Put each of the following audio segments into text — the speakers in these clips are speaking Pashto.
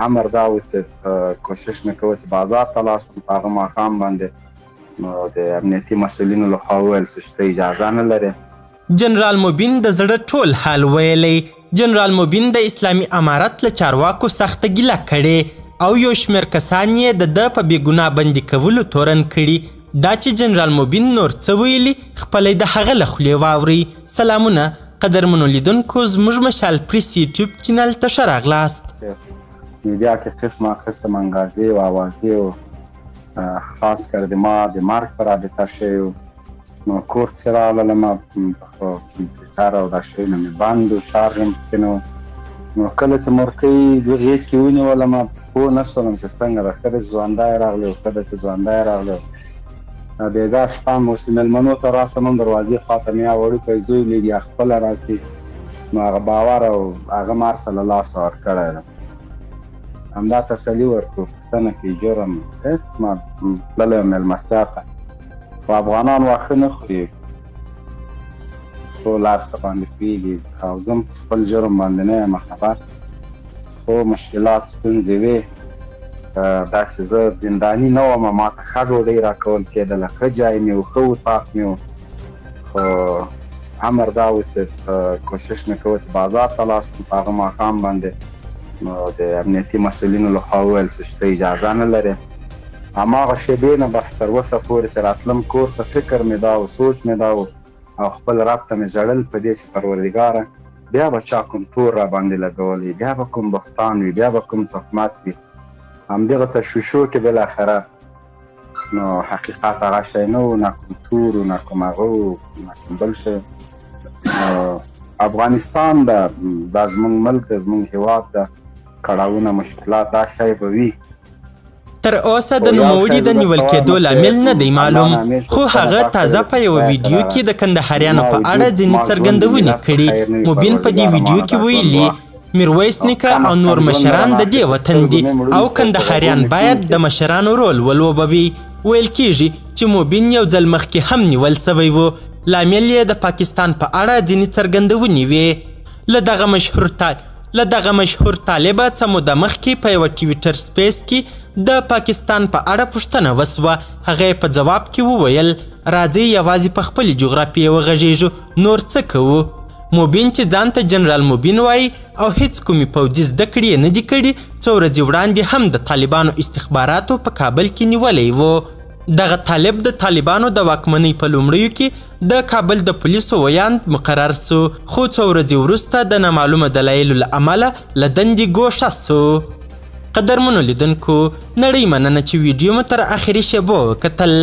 امر دا و چې کوشش مې کوه چې بازار ته لاړ شم. په هغه ماښام باندې نو د امنیتي مسؤلینو لخوا وویل چې ته اجازه نه لرې. جنرال موبین د زړه ټول حال ویلی. جنرال موبین د اسلامي امارت له چارواکو سخته ګیله کړې او یو شمېر کسان یې د ده په بېګناه بندي کولو تورن کړي. دا چې جنرال موبین نور څه ویلي خپله د هغه له خولې واورئ. سلامونه قدرمنو لیدونکو، زموږ مشال پریس یوټیوب چینل ته ښه راغلاست. میډیا کې قسم انګازې او اوازې و، خاص کر د ما د مرګ په رابطه شوی و. نو کور چې راغلم خو کمپیوټر او دا شیونه مې بند و، چارج هم پکې نه و. نو کله چې مرکۍ د غېږ کې ونیولم پوه نه شولم چې څنګه ده، ښه ده چې ژوندی راغلی و، ښه ده چې ژوندی راغلی و. بېګا شپه م اوس مېلمنو ته راسم هم دروازې خواته مې یا وړوکی زوی لید یا خپله راسي، نو هغه باور او هغه مار سره له لاسه ورکړی ده. همدا تسلي ورکړو پوښتنه کې جرم ما تللی یم مېلمستیا ته، خو افغانان واښه نه خوري، ټول هر څه باندې پوهېږي او زه هم خپل جرم باندې نه یم خبر. خو مشکلات ستونزې وې، دا چې زه زنداني نه وم، ما ته ښه ډوډۍ راکول کېدله، ښه ځای مې و، ښه اطاق مې و. خو امر دا و چې کوشش مې کوه چې بازار ته لاړ شم. په هغه ماښام باندې نو د امنیتي مسؤلینو لخوا وویل چې ته اجازه نه لرې. هماغه شېبې نه بس تر اوسه پورې چې راتلم کور ته، فکر مې دا و، سوچ مې دا و او خپل رب ته مې ژړل په دې چې پروردګاره بیا به چا کوم تور را باندې لګولی، بیا به کوم بهتان وي، بیا به کوم تهمت وي. همدغه تشویشو کې بالاخره نو حقیقت هغه شی نه و، نه کوم تور و، نه کوم هغه و، نه کوم بل شی. افغانستان ده، دا زموږ ملک ده، زموږ هېواد ده، کړاوونه مشکلات دا شی به وي. تر اوسه د نوموړي د نیول کېدو لامل نه دی معلوم، خو هغه تازه په یوه ویډیو کې د کندهاریانو په اړه ځینې څرګندونې کړي. موبین په دې ویډیو کې ویلي میرویس نیکه او نور مشران د دې وطن دي او کندهاریان باید د مشرانو رول ولوبوي. ویل کېږي چې موبین یو ځل مخکې هم نیول سوی و، لامل یې د پاکستان په اړه ځینې څرګندونې وې. له دغه مشهور طالبه څه موده مخکې په یوه ټویټر سپیس کې د پاکستان په اړه پوښتنه وسوه. هغه یې په ځواب کې وویل راځئ یوازې په خپلې جغرافیې وغږیږو، نور څه کوو. موبین چې ځان ته جنرال موبین وایي او هیڅ کومې پوځي زده کړې یې نه دي کړي، څو ورځې وړاندې هم د طالبانو استخباراتو په کابل کې نیولی و. دغه طالب د طالبانو د واکمنۍ په لومړیو کې د کابل د پولیسو ویاند مقرر سو، خو څو ورځې وروسته د نامعلومه دلایلو له امله له دندې ګوښه سو. قدرمنو لیدونکو، نړۍ مننه چې ویډیو مو تر اخري شیبو وکتل.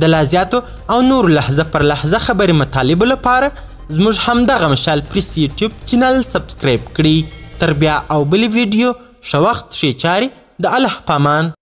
د لا زیاتو او نورو لحظه پر لحظه خبرې مطالبو لپاره زموږ همدغه مشال پریس یوټیوب چینل سبسکرایب کړئ. تر بیا او بلې ویډیو ښه وخت، ښې چارې، د الله پامان.